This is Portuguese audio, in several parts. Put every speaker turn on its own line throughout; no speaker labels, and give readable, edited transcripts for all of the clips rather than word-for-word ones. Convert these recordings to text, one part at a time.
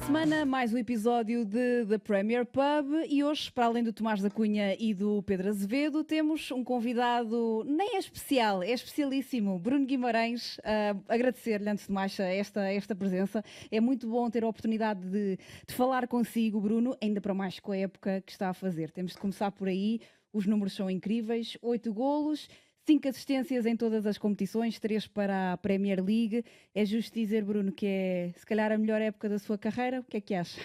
semana, mais um episódio de The Premier Pub e hoje, para além do Tomás da Cunha e do Pedro Azevedo, temos um convidado, nem é especial, é especialíssimo, Bruno Guimarães. Agradecer-lhe, antes de mais, esta presença. É muito bom ter a oportunidade de falar consigo, Bruno, ainda para mais com a época que está a fazer. Temos de começar por aí, os números são incríveis, 8 golos, 5 assistências em todas as competições, 3 para a Premier League. É justo dizer, Bruno, que é se calhar a melhor época da sua carreira? O que é que acha?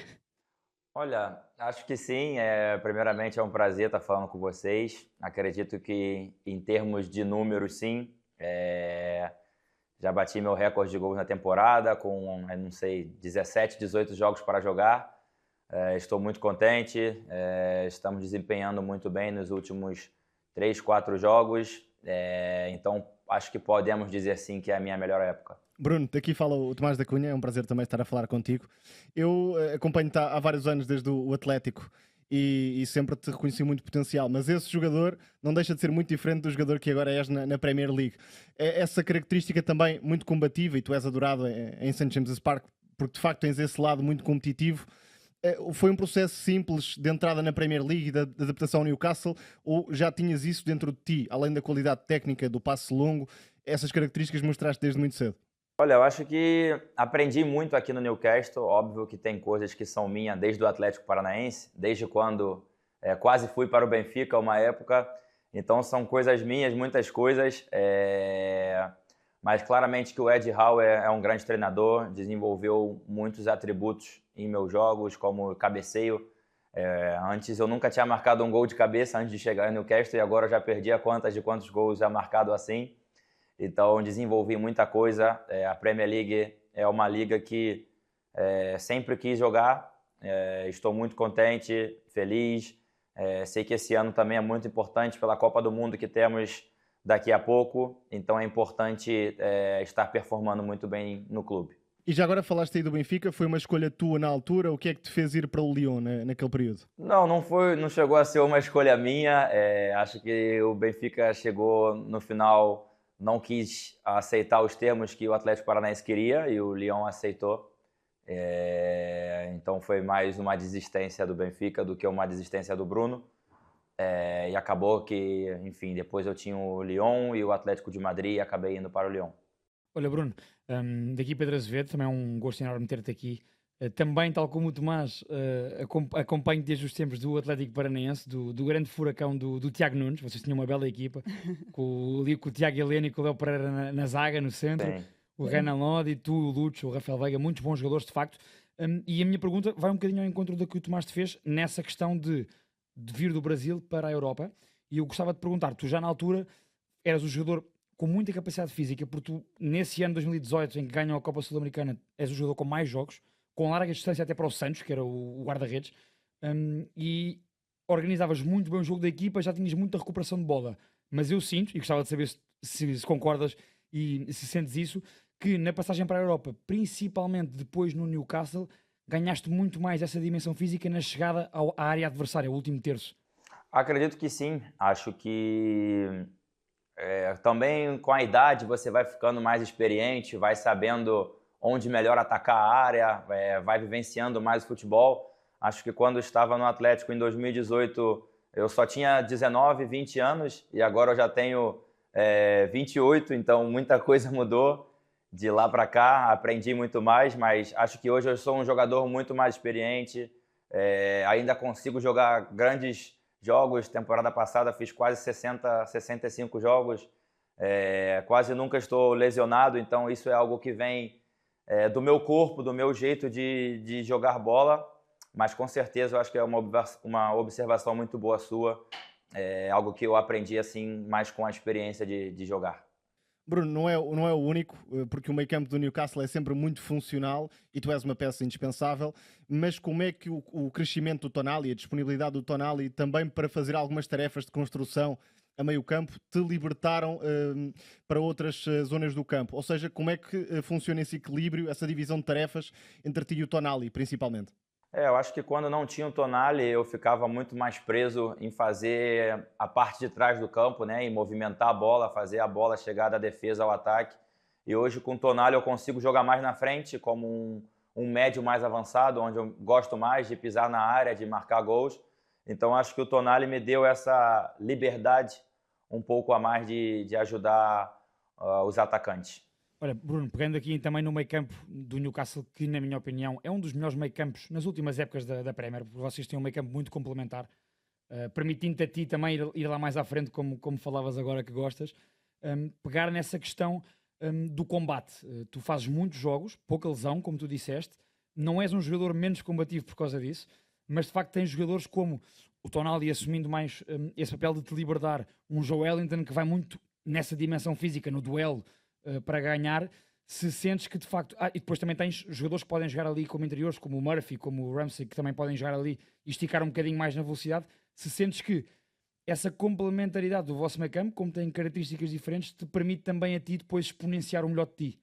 Olha, acho que sim. Primeiramente é um prazer estar falando com vocês. Acredito que em termos de números, sim. Já bati meu recorde de gols na temporada com, não sei, 17, 18 jogos para jogar. Estou muito contente. Estamos desempenhando muito bem nos últimos 3, 4 jogos. Então acho que podemos dizer sim que é a minha melhor época.
Bruno, daqui fala o Tomás da Cunha, é um prazer também estar a falar contigo. Eu acompanho-te há vários anos desde o Atlético e sempre te reconheci muito potencial, mas esse jogador não deixa de ser muito diferente do jogador que agora és na Premier League. É essa característica também muito combativa, e tu és adorado em St. James's Park, porque de facto tens esse lado muito competitivo. Foi um processo simples de entrada na Premier League e de adaptação ao Newcastle, ou já tinhas isso dentro de ti, além da qualidade técnica, do passe longo, essas características mostraste desde muito cedo?
Olha, eu acho que aprendi muito aqui no Newcastle. Óbvio que tem coisas que são minhas desde o Atlético Paranaense, desde quando quase fui para o Benfica uma época. Então são coisas minhas, muitas coisas. Mas claramente que o Ed Howe é um grande treinador, desenvolveu muitos atributos em meus jogos, como cabeceio. Antes eu nunca tinha marcado um gol de cabeça antes de chegar no Newcastle e agora eu já perdi a contas de quantos gols já marcado assim. Então desenvolvi muita coisa. A Premier League é uma liga que sempre quis jogar. Estou muito contente, feliz. Sei que esse ano também é muito importante pela Copa do Mundo que temos daqui a pouco. Então é importante estar performando muito bem no clube.
E já agora falaste aí do Benfica, foi uma escolha tua na altura? O que é que te fez ir para o Lyon naquele período?
Não foi, não chegou a ser uma escolha minha. Acho que o Benfica chegou no final, não quis aceitar os termos que o Atlético Paranaense queria e o Lyon aceitou. Então foi mais uma desistência do Benfica do que uma desistência do Bruno. E acabou que, enfim, depois eu tinha o Lyon e o Atlético de Madrid e acabei indo para o Lyon.
Olha, Bruno, daqui Pedro Azevedo, também é um gosto enorme ter-te aqui. Também, tal como o Tomás, acompanho desde os tempos do Atlético Paranaense, do grande furacão do Tiago Nunes. Vocês tinham uma bela equipa, com o Tiago Heleno e com o Léo Pereira na zaga, no centro.
Sim.
O Renan Lodi, tu, o Lúcio, o Rafael Veiga, muitos bons jogadores, de facto. E a minha pergunta vai um bocadinho ao encontro da que o Tomás te fez, nessa questão de vir do Brasil para a Europa. E eu gostava de perguntar, tu já na altura eras um jogador com muita capacidade física, porque tu, nesse ano de 2018, em que ganham a Copa Sul-Americana, és o jogador com mais jogos, com larga distância até para o Santos, que era o guarda-redes, e organizavas muito bem o jogo da equipa, já tinhas muita recuperação de bola. Mas eu sinto, e gostava de saber se concordas e se sentes isso, que na passagem para a Europa, principalmente depois no Newcastle, ganhaste muito mais essa dimensão física na chegada à área adversária, o último terço.
Acredito que sim. Acho que também com a idade você vai ficando mais experiente, vai sabendo onde melhor atacar a área, vai vivenciando mais o futebol. Acho que quando eu estava no Atlético em 2018, eu só tinha 19, 20 anos e agora eu já tenho 28, então muita coisa mudou. De lá para cá aprendi muito mais, mas acho que hoje eu sou um jogador muito mais experiente, ainda consigo jogar grandes jogos. Temporada passada fiz quase 60, 65 jogos, quase nunca estou lesionado, então isso é algo que vem do meu corpo, do meu jeito de jogar bola, mas com certeza eu acho que é uma observação muito boa sua, algo que eu aprendi assim mais com a experiência de jogar.
Bruno, não é o único, porque o meio campo do Newcastle é sempre muito funcional e tu és uma peça indispensável, mas como é que o crescimento do Tonali, a disponibilidade do Tonali também para fazer algumas tarefas de construção a meio campo te libertaram para outras zonas do campo? Ou seja, como é que funciona esse equilíbrio, essa divisão de tarefas entre ti e o Tonali, principalmente?
Eu acho que quando não tinha o Tonali, eu ficava muito mais preso em fazer a parte de trás do campo, né? Em movimentar a bola, fazer a bola chegar da defesa ao ataque. E hoje, com o Tonali, eu consigo jogar mais na frente, como um médio mais avançado, onde eu gosto mais de pisar na área, de marcar gols. Então acho que o Tonali me deu essa liberdade um pouco a mais de ajudar os atacantes.
Olha, Bruno, pegando aqui também no meio-campo do Newcastle, que na minha opinião é um dos melhores meio-campos nas últimas épocas da Premier, porque vocês têm um meio-campo muito complementar, permitindo-te a ti também ir lá mais à frente, como falavas agora que gostas, pegar nessa questão do combate. Tu fazes muitos jogos, pouca lesão, como tu disseste, não és um jogador menos combativo por causa disso, mas de facto tens jogadores como o Tonali assumindo mais esse papel de te libertar, um Joelinton que vai muito nessa dimensão física, no duelo, para ganhar. Se sentes que de facto... e depois também tens jogadores que podem jogar ali como interiores, como o Murphy, como o Ramsey, que também podem jogar ali e esticar um bocadinho mais na velocidade. Se sentes que essa complementaridade do vosso meio-campo, como tem características diferentes, te permite também a ti depois exponenciar o melhor de ti.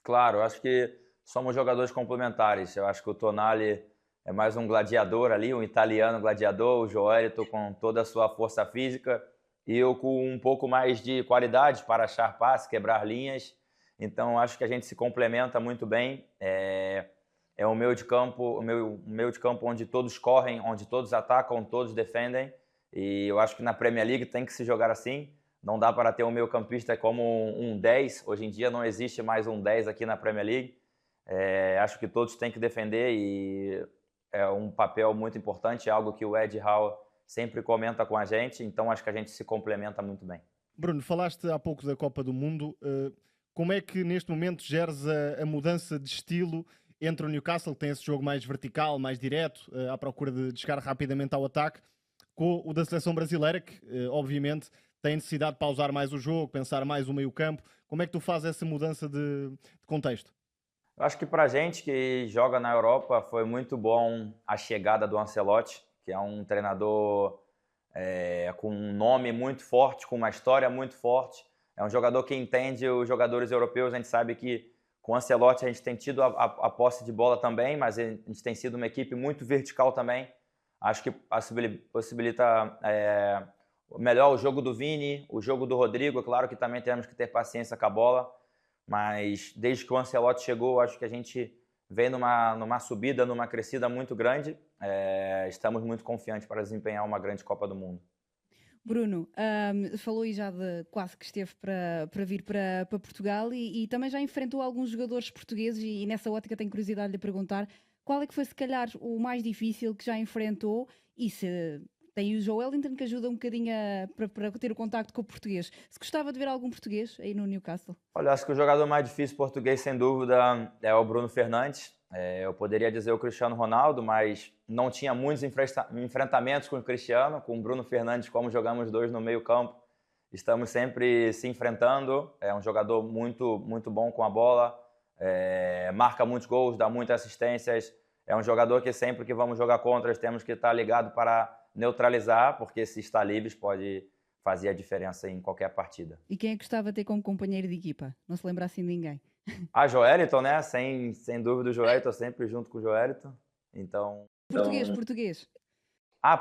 Claro, eu acho que somos jogadores complementares. Eu acho que o Tonali é mais um gladiador ali, um italiano gladiador, o Joelinton com toda a sua força física, e eu com um pouco mais de qualidade para achar passe, quebrar linhas. Então acho que a gente se complementa muito bem. É um meio de campo, meio de campo onde todos correm, onde todos atacam, todos defendem. E eu acho que na Premier League tem que se jogar assim. Não dá para ter um meio-campista como um 10. Hoje em dia não existe mais um 10 aqui na Premier League. Acho que todos têm que defender e é um papel muito importante, é algo que o Ed Howe sempre comenta com a gente, então acho que a gente se complementa muito bem.
Bruno, falaste há pouco da Copa do Mundo. Como é que neste momento geres a mudança de estilo entre o Newcastle, que tem esse jogo mais vertical, mais direto, à procura de chegar rapidamente ao ataque, com o da seleção brasileira, que obviamente tem necessidade de pausar mais o jogo, pensar mais o meio-campo? Como é que tu fazes essa mudança de contexto?
Eu acho que para a gente que joga na Europa foi muito bom a chegada do Ancelotti, que é um treinador com um nome muito forte, com uma história muito forte. É um jogador que entende os jogadores europeus. A gente sabe que com o Ancelotti a gente tem tido a posse de bola também, mas a gente tem sido uma equipe muito vertical também. Acho que possibilita melhor o jogo do Vini, o jogo do Rodrigo. Claro que também temos que ter paciência com a bola, mas desde que o Ancelotti chegou, acho que a gente vem numa subida, numa crescida muito grande. Estamos muito confiantes para desempenhar uma grande Copa do Mundo.
Bruno, falou aí já de quase que esteve para vir para Portugal e também já enfrentou alguns jogadores portugueses e nessa ótica tenho curiosidade de lhe perguntar qual é que foi se calhar o mais difícil que já enfrentou e se tem o Joelinton que ajuda um bocadinho para ter o contacto com o português. Se gostava de ver algum português aí no Newcastle?
Olha, acho que o jogador mais difícil português, sem dúvida, é o Bruno Fernandes. Eu poderia dizer o Cristiano Ronaldo, mas não tinha muitos enfrentamentos com o Cristiano. Com o Bruno Fernandes, como jogamos dois no meio campo, estamos sempre se enfrentando. É um jogador muito, muito bom com a bola, marca muitos gols, dá muitas assistências. É um jogador que sempre que vamos jogar contra, temos que estar ligado para neutralizar, porque se está livre pode fazer a diferença em qualquer partida.
E quem é que gostava de ter como companheiro de equipa? Não se lembra assim de ninguém?
Joelinton, né? Sem dúvida o Joelinton, sempre junto com o Joelinton. Então...
Português.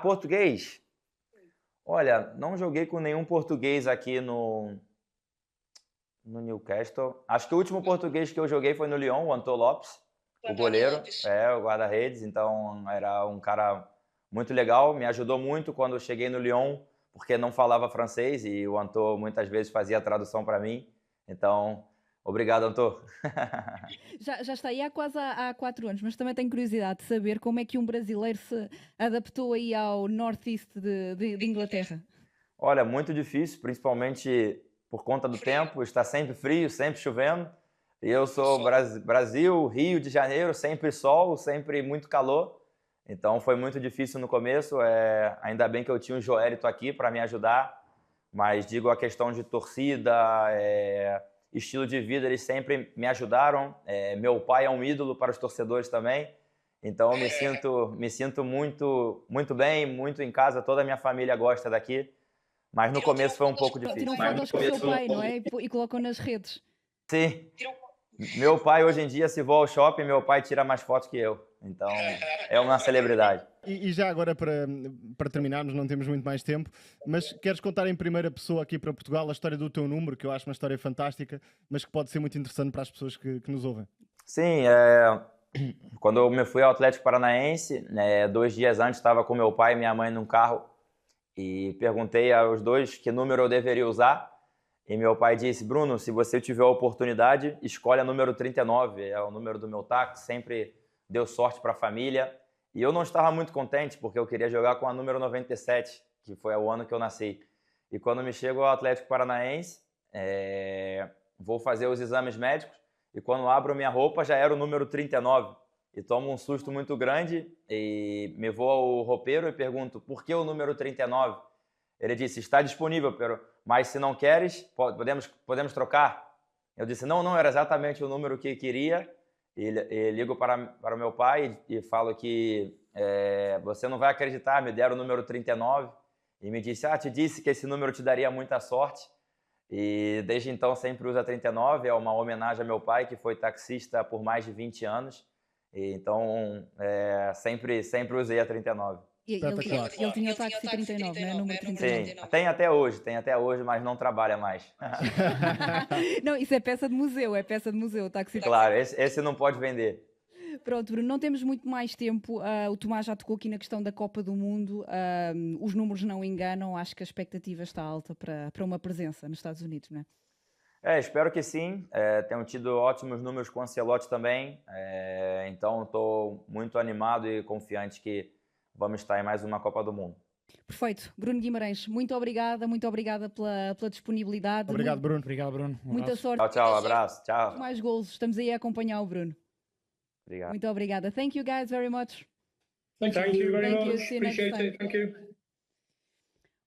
Português? Olha, não joguei com nenhum português aqui no Newcastle. Acho que o último português que eu joguei foi no Lyon, o Antônio Lopes, o goleiro, o guarda-redes. Então era um cara muito legal, me ajudou muito quando eu cheguei no Lyon, porque não falava francês e o Antô muitas vezes fazia a tradução para mim. Então, obrigado, Antô.
Já está aí há quase há 4 anos, mas também tenho curiosidade de saber como é que um brasileiro se adaptou aí ao Northeast de Inglaterra.
Olha, muito difícil, principalmente por conta do tempo, está sempre frio, sempre chovendo. E eu sou Brasil, Rio de Janeiro, sempre sol, sempre muito calor. Então foi muito difícil no começo, ainda bem que eu tinha o Joelinton aqui para me ajudar, mas digo a questão de torcida, estilo de vida, eles sempre me ajudaram. Meu pai é um ídolo para os torcedores também, então eu me sinto muito, muito bem, muito em casa, toda a minha família gosta daqui, mas no começo foi um pouco difícil.
Tiram fotos com o seu pai, não é? E colocam nas redes.
Sim. Meu pai, hoje em dia, se vou ao shopping, meu pai tira mais fotos que eu. Então, é uma celebridade.
E já agora, para terminarmos, não temos muito mais tempo, mas queres contar em primeira pessoa aqui para Portugal a história do teu número, que eu acho uma história fantástica, mas que pode ser muito interessante para as pessoas que nos ouvem?
Sim, quando eu me fui ao Atlético Paranaense, 2 dias antes estava com meu pai e minha mãe num carro e perguntei aos dois que número eu deveria usar. E meu pai disse: Bruno, se você tiver a oportunidade, escolhe a número 39, é o número do meu táxi, sempre deu sorte para a família. E eu não estava muito contente, porque eu queria jogar com a número 97, que foi o ano que eu nasci. E quando me chego ao Atlético Paranaense, vou fazer os exames médicos, e quando abro minha roupa já era o número 39. E tomo um susto muito grande, e me vou ao roupeiro e pergunto: por que o número 39? Ele disse: está disponível, mas se não queres, podemos trocar. Eu disse: não, era exatamente o número que queria. E ligo para o meu pai e falo que você não vai acreditar, me deram o número 39. E me disse: te disse que esse número te daria muita sorte. E desde então sempre usa 39, é uma homenagem ao meu pai, que foi taxista por mais de 20 anos. E então sempre usei a 39.
Ele tinha táxi 39, né? Número 39.
Sim, tem até hoje, mas não trabalha mais.
Não, isso é peça de museu, o táxi.
Claro, esse não pode vender.
Pronto, Bruno, não temos muito mais tempo. O Tomás já tocou aqui na questão da Copa do Mundo. Os números não enganam, acho que a expectativa está alta para uma presença nos Estados Unidos, não é?
Espero que sim. Tenho tido ótimos números com o Ancelotti também. Então estou muito animado e confiante que vamos estar em mais uma Copa do Mundo.
Perfeito. Bruno Guimarães, muito obrigada pela disponibilidade.
Obrigado, Bruno.
Obrigado, Bruno.
Muita sorte.
Tchau, abraço. Tchau.
Mais golos. Estamos aí a acompanhar o Bruno.
Obrigado.
Muito obrigada. Thank you guys very much.
Thank you very
Thank you.
much.
See you next
Appreciate
time.
it. Thank you.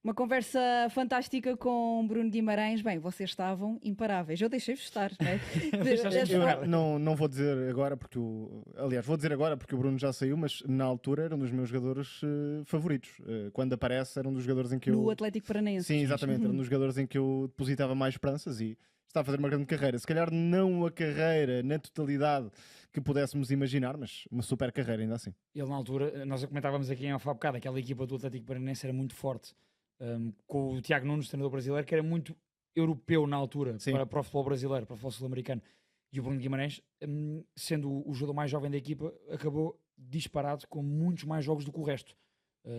Uma conversa fantástica com Bruno Guimarães. Bem, vocês estavam imparáveis. Eu deixei-vos estar, não é?
Eu não vou dizer agora porque aliás, vou dizer agora porque o Bruno já saiu, mas na altura era um dos meus jogadores favoritos. Quando aparece, era um dos jogadores em que
No Atlético Paranaense.
Sim, exatamente, era um dos jogadores em que eu depositava mais esperanças e está a fazer uma grande carreira. Se calhar não a carreira na totalidade que pudéssemos imaginar, mas uma super carreira ainda assim.
Ele na altura, nós comentávamos aqui em off há bocado, aquela equipa do Atlético Paranaense era muito forte. Com o Tiago Nunes, treinador brasileiro, que era muito europeu na altura para o futebol brasileiro, para o futebol sul-americano. E o Bruno Guimarães, sendo o jogador mais jovem da equipa, acabou disparado com muitos mais jogos do que o resto.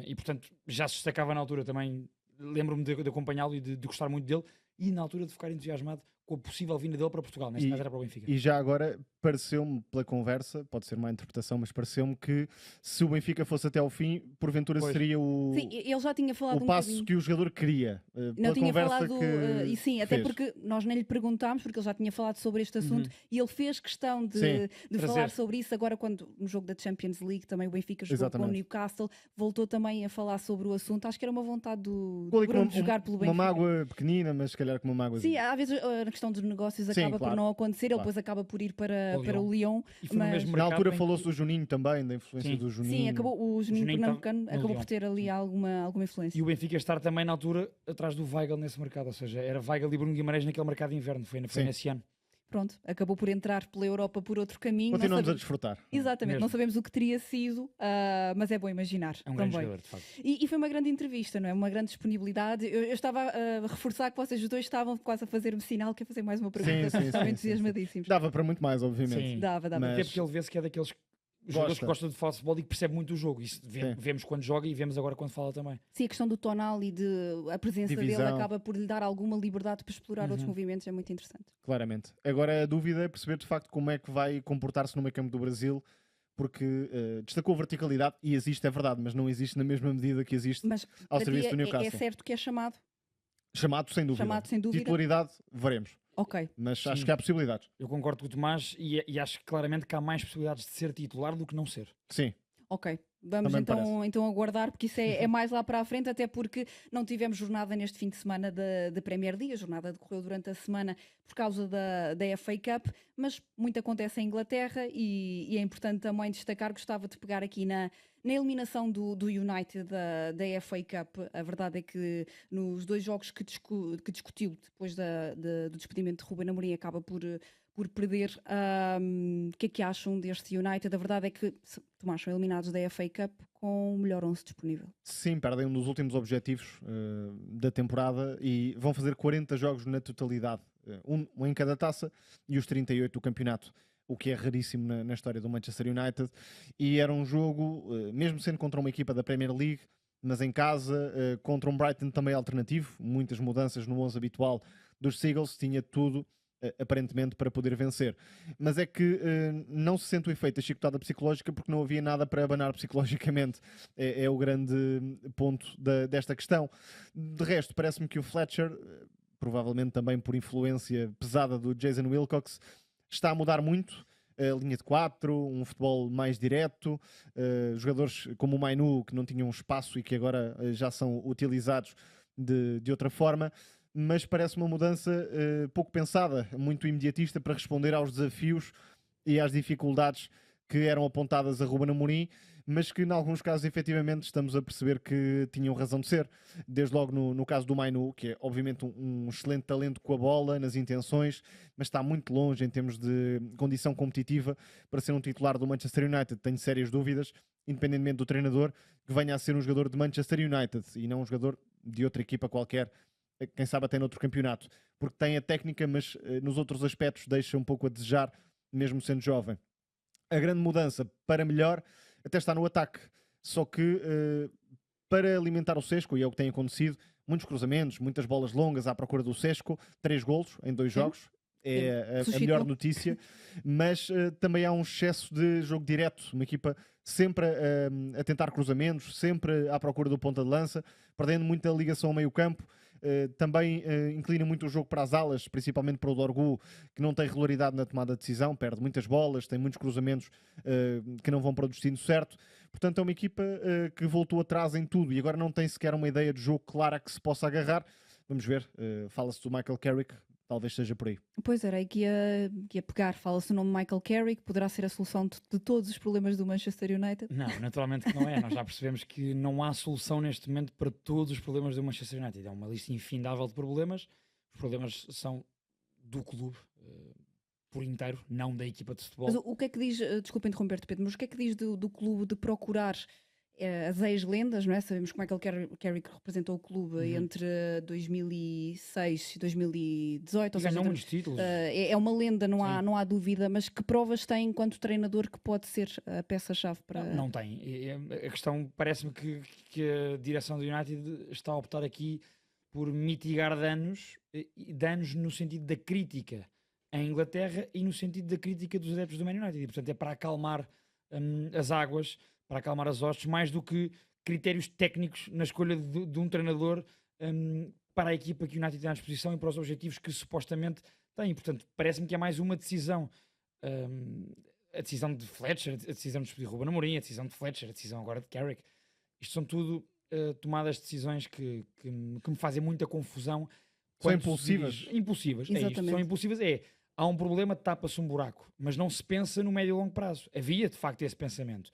E portanto já se destacava na altura também. Lembro-me de acompanhá-lo e de gostar muito dele, e na altura de ficar entusiasmado com a possível vinda dele para Portugal, neste caso era para o Benfica.
E já agora pareceu-me, pela conversa, pode ser uma interpretação, mas pareceu-me que se o Benfica fosse até ao fim, porventura seria o,
sim, ele já tinha falado
o passo que o jogador queria.
Não tinha falado,
que
e sim, até porque nós nem lhe perguntámos, porque ele já tinha falado sobre este assunto e ele fez questão de falar sobre isso. Agora, quando no jogo da Champions League também o Benfica jogou com o Newcastle, voltou também a falar sobre o assunto. Acho que era uma vontade do Bruno de jogar pelo Benfica.
Uma mágoa pequenina, mas se calhar com uma mágoa.
Sim, às vezes a questão dos negócios acaba por não acontecer, ele depois acaba por ir para o Lyon.
Mas
na altura falou-se do Juninho também, da influência do Juninho.
Sim, o Juninho Pernambucano acabou por ter ali alguma influência.
E o Benfica estar também na altura atrás do Weigl nesse mercado, ou seja, era Weigl e Bruno Guimarães naquele mercado de inverno, foi nesse ano.
Pronto, acabou por entrar pela Europa por outro caminho.
Continuamos a desfrutar.
Exatamente, não sabemos o que teria sido, mas é bom imaginar.
É um grande jogador, de facto.
E foi uma grande entrevista, não é? Uma grande disponibilidade. Eu estava a reforçar que vocês dois estavam quase a fazer-me sinal que ia fazer mais uma pergunta. Estavam entusiasmadíssimos.
Dava para muito mais, obviamente.
Sim.
Dava.
Mas... Até porque ele vê-se que é daqueles jogadores que gostam de futebol e que percebe muito o jogo. Isso vemos quando joga e vemos agora quando fala também.
Sim, a questão do tonal e a presença dele acaba por lhe dar alguma liberdade para explorar outros movimentos, é muito interessante.
Claramente. Agora a dúvida é perceber de facto como é que vai comportar-se no meio campo do Brasil, porque destacou verticalidade e existe, é verdade, mas não existe na mesma medida que existe ao serviço do Newcastle.
É certo que é chamado?
Chamado sem dúvida. Titularidade, veremos.
Ok.
Mas acho que há possibilidades.
Eu concordo com o Tomás e acho claramente que há mais possibilidades de ser titular do que não ser.
Sim.
Ok, vamos então aguardar, porque isso é mais lá para a frente, até porque não tivemos jornada neste fim de semana da Premier League, a jornada decorreu durante a semana por causa da FA Cup, mas muito acontece em Inglaterra e é importante também destacar, gostava de pegar aqui na eliminação do United da FA Cup. A verdade é que nos dois jogos que discutiu depois do despedimento de Ruben Amorim acaba por perder. O que é que acham deste United? A verdade é que Tomás, são eliminados da FA Cup com o melhor 11 disponível.
Sim, perdem um dos últimos objetivos da temporada e vão fazer 40 jogos na totalidade, um em cada taça e os 38 do campeonato. o que é raríssimo na história do Manchester United, e era um jogo, mesmo sendo contra uma equipa da Premier League, mas em casa, contra um Brighton também alternativo, muitas mudanças no 11 habitual dos Seagulls, tinha tudo aparentemente para poder vencer. Mas é que não se sente o efeito da chicotada psicológica porque não havia nada para abanar psicologicamente. É o grande ponto desta questão. De resto, parece-me que o Fletcher, provavelmente também por influência pesada do Jason Wilcox, está a mudar muito. A linha de 4, um futebol mais direto, jogadores como o Mainu que não tinham espaço e que agora já são utilizados de outra forma, mas parece uma mudança pouco pensada, muito imediatista para responder aos desafios e às dificuldades que eram apontadas a Ruben Amorim, mas que em alguns casos efetivamente estamos a perceber que tinham razão de ser. Desde logo no caso do Mainu, que é obviamente um excelente talento com a bola, nas intenções, mas está muito longe em termos de condição competitiva para ser um titular do Manchester United. Tenho sérias dúvidas, independentemente do treinador, que venha a ser um jogador de Manchester United e não um jogador de outra equipa qualquer, quem sabe até noutro campeonato, porque tem a técnica, mas nos outros aspectos deixa um pouco a desejar, mesmo sendo jovem. A grande mudança para melhor até está no ataque, só que para alimentar o Sesco, e é o que tem acontecido, muitos cruzamentos, muitas bolas longas à procura do Sesco, 3 golos em 2 jogos, é a melhor notícia, mas também há um excesso de jogo direto, uma equipa sempre a tentar cruzamentos, sempre à procura do ponta de lança, perdendo muita ligação ao meio campo. Também inclina muito o jogo para as alas, principalmente para o Dorgu, que não tem regularidade na tomada de decisão, perde muitas bolas, tem muitos cruzamentos que não vão para o destino certo. Portanto, é uma equipa que voltou atrás em tudo e agora não tem sequer uma ideia de jogo clara que se possa agarrar. Vamos ver, fala-se do Michael Carrick, talvez seja por aí.
Pois era aí que ia pegar. Fala-se o nome Michael Carrick, poderá ser a solução de todos os problemas do Manchester United?
Não, naturalmente que não é. Nós já percebemos que não há solução neste momento para todos os problemas do Manchester United. É uma lista infindável de problemas. Os problemas são do clube por inteiro, não da equipa de futebol.
Mas o que é que diz, desculpa interromper-te, Pedro, mas o que é que diz do clube de procurar as ex-lendas, não é? Sabemos que Michael Carrick representou o clube entre 2006 e 2018, ou
Ganhou
seja,
muitos títulos.
é uma lenda, não há dúvida, mas que provas tem enquanto treinador que pode ser a peça-chave para...
Não tem. A questão, parece-me que a direção do United está a optar aqui por mitigar danos no sentido da crítica em Inglaterra e no sentido da crítica dos adeptos do Man United. E, portanto, é para acalmar as águas, para acalmar as hostes, mais do que critérios técnicos na escolha de um treinador para a equipa que o United tem à disposição e para os objetivos que supostamente tem. Portanto, parece-me que é mais uma decisão. A decisão de Fletcher, a decisão de despedir Ruben Amorim, a decisão de Fletcher, a decisão agora de Carrick. Isto são tudo tomadas de decisões que me fazem muita confusão.
São impulsivas.
Impulsivas, é isto. São impulsivas, há um problema, tapa-se um buraco, mas não se pensa no médio e longo prazo. Havia, de facto, esse pensamento.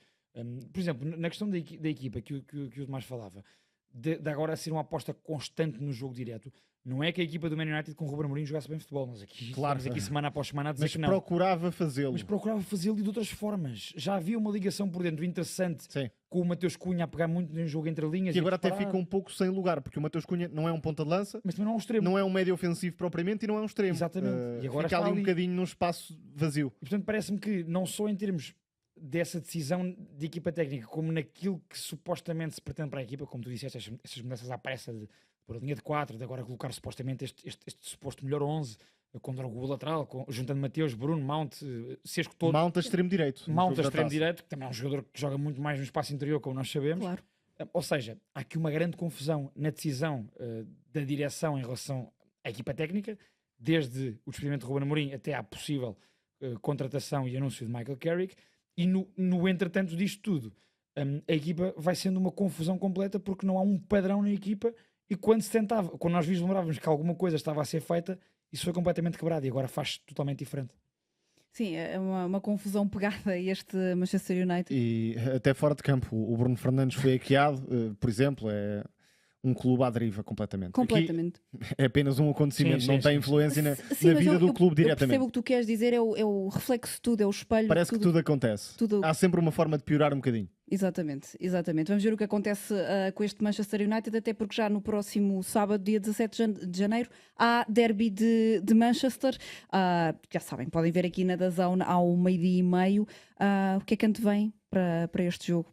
Por exemplo, na questão da equipa que o Tomás falava, de agora ser uma aposta constante no jogo direto, não é que a equipa do Man United com o Ruben Amorim jogasse bem futebol, mas aqui estamos aqui semana após semana a dizer que não.
Procurava fazê-lo.
Mas procurava fazê-lo de outras formas. Já havia uma ligação por dentro interessante.
Sim.
Com o Mateus Cunha a pegar muito no jogo entre linhas.
Que agora até fica um pouco sem lugar, porque o Mateus Cunha não é um ponta de lança,
mas também não é um extremo.
Não é um médio ofensivo propriamente e não é um extremo.
Exatamente.
E agora fica ali um bocadinho num espaço vazio.
E, portanto, parece-me que não só em termos dessa decisão de equipa técnica, como naquilo que supostamente se pretende para a equipa, como tu disseste, essas mudanças à pressa de pôr a linha de 4, de agora colocar supostamente este suposto melhor 11, com o lateral, juntando Mateus, Bruno, Mount, Sesco, todos.
Mount a extremo direito.
Mount a extremo direito, que também é um jogador que joga muito mais no espaço interior, como nós sabemos.
Claro.
Ou seja, há aqui uma grande confusão na decisão da direção em relação à equipa técnica, desde o despedimento de Ruben Amorim até à possível contratação e anúncio de Michael Carrick. E no entretanto disto tudo, a equipa vai sendo uma confusão completa porque não há um padrão na equipa e quando nós vislumbrávamos que alguma coisa estava a ser feita, isso foi completamente quebrado e agora faz totalmente diferente.
Sim, é uma confusão pegada este Manchester United.
E até fora de campo, o Bruno Fernandes foi hackeado, por exemplo, é um clube à deriva completamente.
Completamente.
Aqui é apenas um acontecimento, não tem influência na vida do clube
eu
diretamente.
Percebo o que tu queres dizer, é o reflexo de tudo, é o espelho.
Parece que tudo acontece. Há sempre uma forma de piorar um bocadinho.
Exatamente, exatamente. Vamos ver o que acontece com este Manchester United, até porque já no próximo sábado, dia 17 de janeiro, há derby de Manchester. Já sabem, podem ver aqui na DAZN ao 12h30. O que é que antevém para este jogo?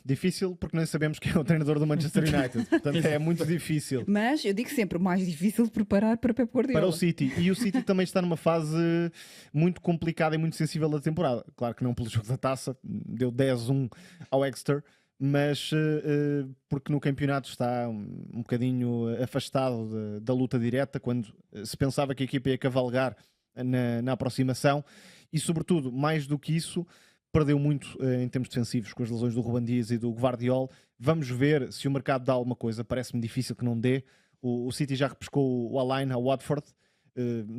Difícil porque nem sabemos quem é o treinador do Manchester United. Portanto, é muito difícil.
Mas eu digo sempre, mais difícil de preparar para Pep Guardiola.
Para o City. E o City também está numa fase muito complicada e muito sensível da temporada. Claro que não pelo jogo da taça, deu 10-1 ao Exeter, mas porque no campeonato está um bocadinho afastado da luta direta, quando se pensava que a equipa ia cavalgar na aproximação. E sobretudo, mais do que isso, perdeu muito em termos defensivos com as lesões do Ruben Dias e do Gvardiol. Vamos ver se o mercado dá alguma coisa. Parece-me difícil que não dê. O City já repescou o Alain a Watford.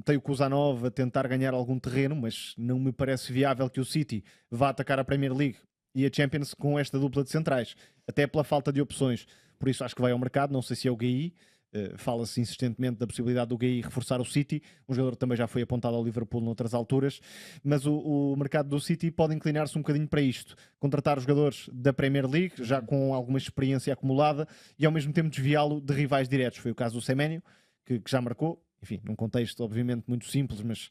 Tem o Kuzanov a tentar ganhar algum terreno, mas não me parece viável que o City vá atacar a Premier League e a Champions com esta dupla de centrais. Até pela falta de opções. Por isso acho que vai ao mercado. Não sei se é o GI. Fala-se insistentemente da possibilidade do GI reforçar o City. Um jogador também já foi apontado ao Liverpool noutras alturas, mas o mercado do City pode inclinar-se um bocadinho para isto, contratar jogadores da Premier League já com alguma experiência acumulada e ao mesmo tempo desviá-lo de rivais diretos. Foi o caso do Semenyo, que já marcou, enfim, num contexto obviamente muito simples, mas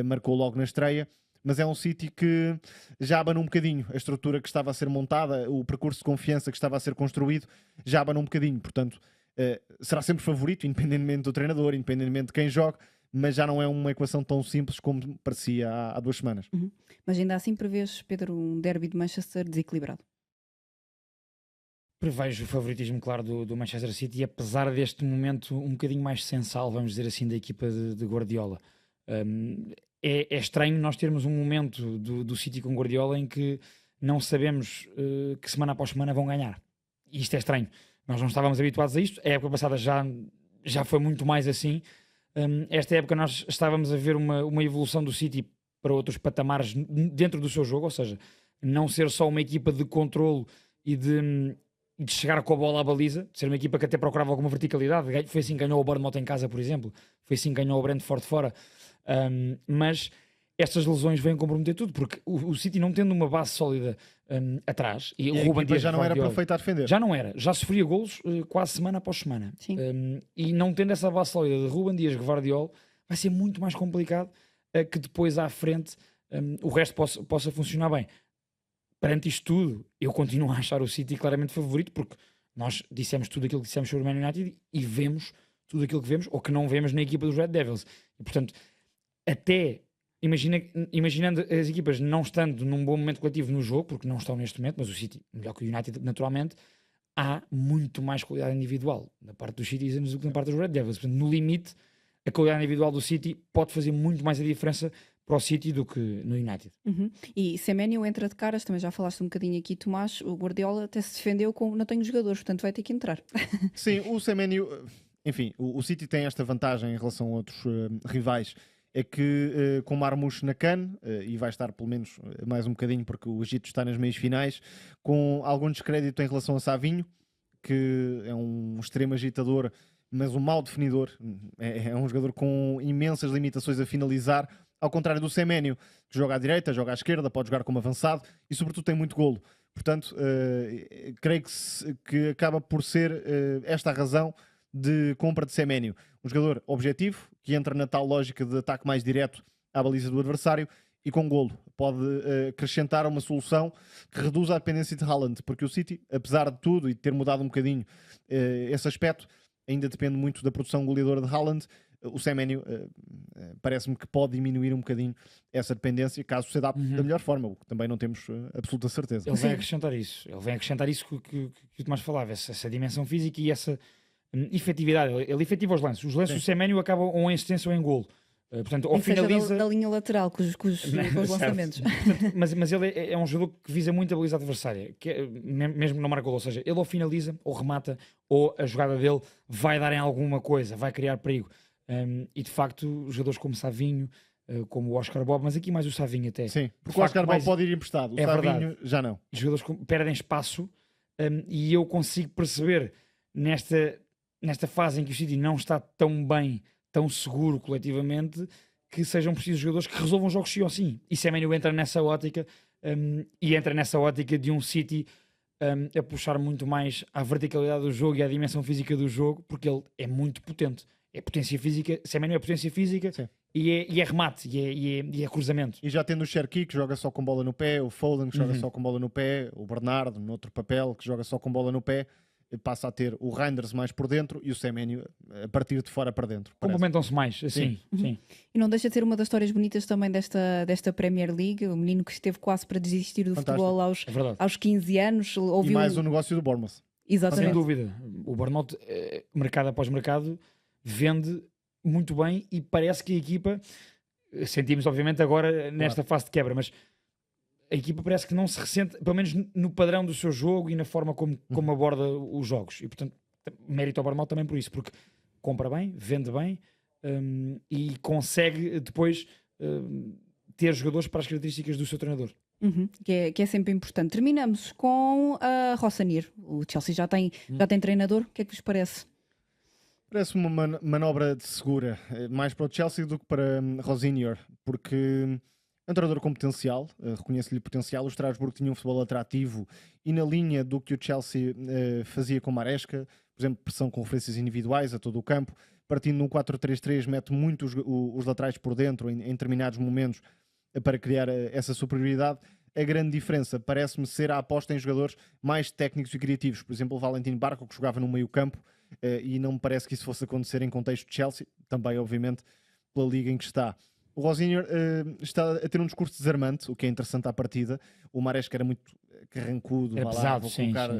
marcou logo na estreia. Mas é um City que já abana um bocadinho a estrutura que estava a ser montada, o percurso de confiança que estava a ser construído já abana um bocadinho, portanto será sempre favorito, independentemente do treinador, independentemente de quem joga, mas já não é uma equação tão simples como parecia há 2 semanas.
Mas ainda assim prevês, Pedro, um derby de Manchester desequilibrado?
Prevejo o favoritismo, claro, do Manchester City, apesar deste momento um bocadinho mais sensal, vamos dizer assim, da equipa de Guardiola. É estranho nós termos um momento do City com Guardiola em que não sabemos que semana após semana vão ganhar. E isto é estranho. Nós não estávamos habituados a isto. A época passada já foi muito mais assim. Esta época nós estávamos a ver uma evolução do City para outros patamares dentro do seu jogo, ou seja, não ser só uma equipa de controlo e de chegar com a bola à baliza, de ser uma equipa que até procurava alguma verticalidade. Foi assim que ganhou o Bournemouth em casa, por exemplo. Foi assim que ganhou o Brentford fora. Mas estas lesões vêm comprometer tudo, porque o City não tendo uma base sólida atrás, e o Ruben Dias
já não era perfeito a defender.
Já não era, já sofria golos quase semana após semana. E não tendo essa base sólida de Ruben Dias, Gvardiol, vai ser muito mais complicado que depois à frente o resto possa funcionar bem. Perante isto tudo, eu continuo a achar o City claramente favorito, porque nós dissemos tudo aquilo que dissemos sobre o Man United e vemos tudo aquilo que vemos, ou que não vemos na equipa dos Red Devils. E portanto, até imaginando as equipas não estando num bom momento coletivo no jogo, porque não estão neste momento, mas o City, melhor que o United naturalmente, há muito mais qualidade individual na parte dos Citizens do que na parte dos Red Devils. Portanto, no limite, a qualidade individual do City pode fazer muito mais a diferença para o City do que no United.
E Semenyo entra de caras, também já falaste um bocadinho aqui, Tomás. O Guardiola até se defendeu com não tenho jogadores, portanto vai ter que entrar.
Sim, o Semenyo, enfim, o City tem esta vantagem em relação a outros rivais, é que com Marmoush na CAN, e vai estar pelo menos mais um bocadinho porque o Egito está nas meias finais, com algum descrédito em relação a Savinho, que é um extremo agitador, mas um mau definidor, é um jogador com imensas limitações a finalizar, ao contrário do Semenyo, que joga à direita, joga à esquerda, pode jogar como avançado e sobretudo tem muito golo. Portanto, creio que acaba por ser esta a razão de compra de Semenyo. Um jogador objetivo, que entra na tal lógica de ataque mais direto à baliza do adversário e com golo. Pode acrescentar uma solução que reduza a dependência de Haaland, porque o City, apesar de tudo e de ter mudado um bocadinho esse aspecto, ainda depende muito da produção goleadora de Haaland. O Semenyo parece-me que pode diminuir um bocadinho essa dependência, caso se adapte da melhor forma, o que também não temos absoluta certeza.
Ele vem acrescentar isso. Ele vem acrescentar isso que o Tomás falava, essa dimensão física e essa efetividade. Ele efetiva os lances. Os lances do Semenyo acabam ou em assistência ou em golo. Portanto, ou finaliza
da linha lateral com os lançamentos.
Portanto, mas ele é um jogador que visa muito a baliza adversária, que mesmo não marca golo. Ou seja, ele ou finaliza, ou remata, ou a jogada dele vai dar em alguma coisa, vai criar perigo. E de facto, jogadores como Savinho, como o Oscar Bob, mas aqui mais o Savinho até.
Sim, porque o Oscar Bob pode ir emprestado, o Savinho
verdade.
Já não.
Os jogadores perdem espaço e eu consigo perceber nesta fase em que o City não está tão bem, tão seguro coletivamente, que sejam precisos jogadores que resolvam jogos sim ou sim. E Semenyo entra nessa ótica e entra nessa ótica de um City a puxar muito mais à verticalidade do jogo e à dimensão física do jogo, porque ele é muito potente. É potência física, Semenyo é potência física e é remate, e é cruzamento.
E já tendo o Cherki, que joga só com bola no pé, o Foden, que joga só com bola no pé, o Bernardo, noutro papel, que joga só com bola no pé, passa a ter o Reinders mais por dentro e o Semenyo a partir de fora para dentro.
Complementam-se mais, assim. Sim.
E não deixa de ser uma das histórias bonitas também desta Premier League, o menino que esteve quase para desistir do futebol aos 15 anos.
E mais o negócio do Bournemouth.
Exatamente.
Sem dúvida. O Bournemouth, mercado após mercado, vende muito bem e parece que a equipa, sentimos obviamente agora nesta fase de quebra, mas a equipa parece que não se ressente, pelo menos no padrão do seu jogo e na forma como aborda os jogos. E portanto, mérito ao Bournemouth também por isso, porque compra bem, vende bem e consegue depois ter jogadores para as características do seu treinador.
Que é sempre importante. Terminamos com a Rossoneri. O Chelsea já tem treinador. O que é que vos parece?
Parece uma manobra de segura, mais para o Chelsea do que para Rosenior, porque é um treinador com potencial, reconheço-lhe potencial. O Strasbourg tinha um futebol atrativo e na linha do que o Chelsea fazia com Maresca, por exemplo, pressão com referências individuais a todo o campo, partindo num 4-3-3, mete muito os laterais por dentro em determinados momentos para criar essa superioridade. A grande diferença parece-me ser a aposta em jogadores mais técnicos e criativos. Por exemplo, o Valentim Barco, que jogava no meio campo, e não me parece que isso fosse acontecer em contexto de Chelsea, também obviamente pela liga em que está. O Rosenior está a ter um discurso desarmante, o que é interessante à partida. O Maresca era muito carrancudo,
era pesado,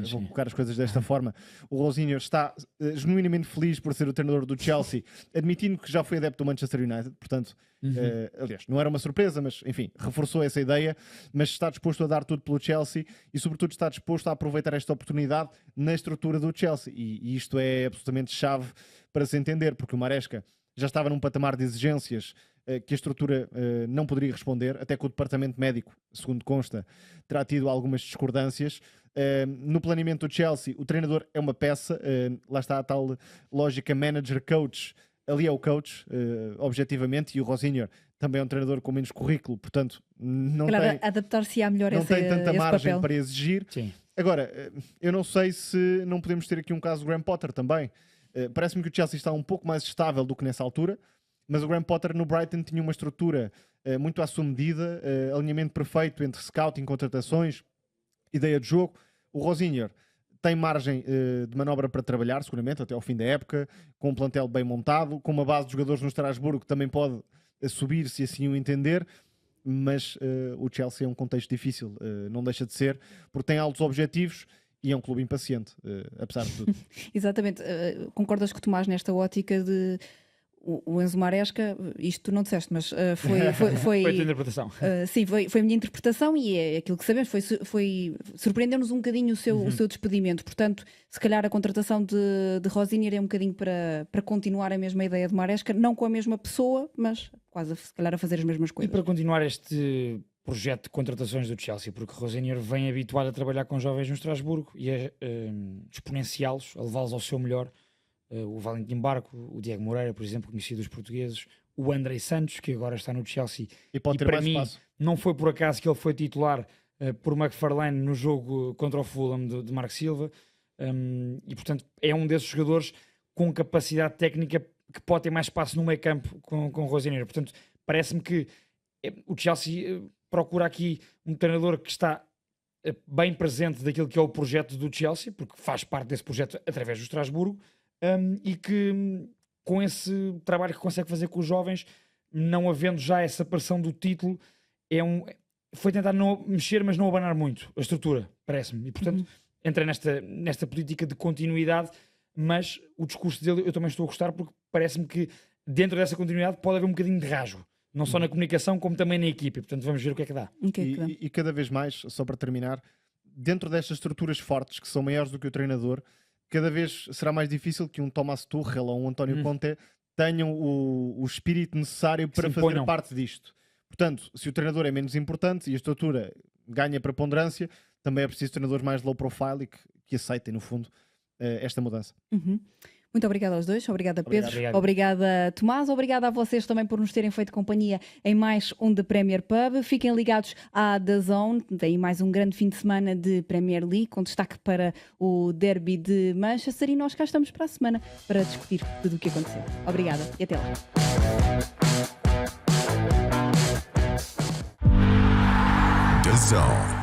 vou colocar as coisas desta forma. O Rosenior está genuinamente feliz por ser o treinador do Chelsea, admitindo que já foi adepto do Manchester United, portanto, aliás, não era uma surpresa, mas enfim, reforçou essa ideia, mas está disposto a dar tudo pelo Chelsea e sobretudo está disposto a aproveitar esta oportunidade na estrutura do Chelsea, e isto é absolutamente chave para se entender, porque o Maresca já estava num patamar de exigências que a estrutura não poderia responder, até que o departamento médico, segundo consta, terá tido algumas discordâncias. No planeamento do Chelsea, o treinador é uma peça, lá está a tal lógica manager-coach, ali é o coach, objetivamente, e o Rosenior também é um treinador com menos currículo, portanto não tem,
adaptar-se-á melhor
não tem tanta margem
papel
para exigir.
Sim.
Agora, eu não sei se não podemos ter aqui um caso do Graham Potter também. Parece-me que o Chelsea está um pouco mais estável do que nessa altura, mas o Graham Potter no Brighton tinha uma estrutura muito à sua medida, alinhamento perfeito entre scouting, contratações, ideia de jogo. O Rosenior tem margem de manobra para trabalhar, seguramente, até ao fim da época, com um plantel bem montado, com uma base de jogadores no Strasbourg que também pode subir, se assim o entender, mas o Chelsea é um contexto difícil, não deixa de ser, porque tem altos objetivos e é um clube impaciente, apesar de tudo.
Exatamente. Concordas com o Tomás nesta ótica de o Enzo Maresca, isto tu não disseste, mas foi
a tua interpretação.
Sim, foi a minha interpretação e é aquilo que sabemos, surpreendeu-nos um bocadinho o seu despedimento, portanto, se calhar a contratação de Rosenior é um bocadinho para continuar a mesma ideia de Maresca, não com a mesma pessoa, mas quase se calhar a fazer as mesmas
E
coisas.
para continuar este projeto de contratações do Chelsea, porque Rosenior vem habituado a trabalhar com jovens no Estrasburgo e a exponenciá-los, a levá-los ao seu melhor. O Valentim Barco, o Diego Moreira, por exemplo, conhecido dos portugueses, o Andrei Santos, que agora está no Chelsea,
E pode ter
para
mais
mim
espaço.
não foi por acaso que ele foi titular por McFarlane no jogo contra o Fulham de Marco Silva, e portanto é um desses jogadores com capacidade técnica que pode ter mais espaço no meio campo com o Rosenior. Portanto, parece-me que o Chelsea procura aqui um treinador que está bem presente daquilo que é o projeto do Chelsea, porque faz parte desse projeto através do Estrasburgo, e que com esse trabalho que consegue fazer com os jovens, não havendo já essa pressão do título, foi tentar não mexer, mas não abanar muito a estrutura, parece-me. E portanto entra nesta política de continuidade, mas o discurso dele eu também estou a gostar, porque parece-me que dentro dessa continuidade pode haver um bocadinho de rasgo, não só na comunicação como também na equipe. Portanto vamos ver o que é que dá.
E cada vez mais, só para terminar, dentro destas estruturas fortes que são maiores do que o treinador, cada vez será mais difícil que um Thomas Tuchel ou um António Conte tenham o espírito necessário para fazer parte disto. Portanto, se o treinador é menos importante e a estrutura ganha preponderância, também é preciso treinadores mais low profile e que aceitem, no fundo, esta mudança.
Muito obrigada aos dois, obrigada Pedro,
Obrigado.
obrigada Tomás, obrigada a vocês também por nos terem feito companhia em mais um The Premier Pub. Fiquem ligados à DAZN, tem mais um grande fim de semana de Premier League, com destaque para o Derby de Manchester, e nós cá estamos para a semana para discutir tudo o que aconteceu. Obrigada e até lá.
DAZN.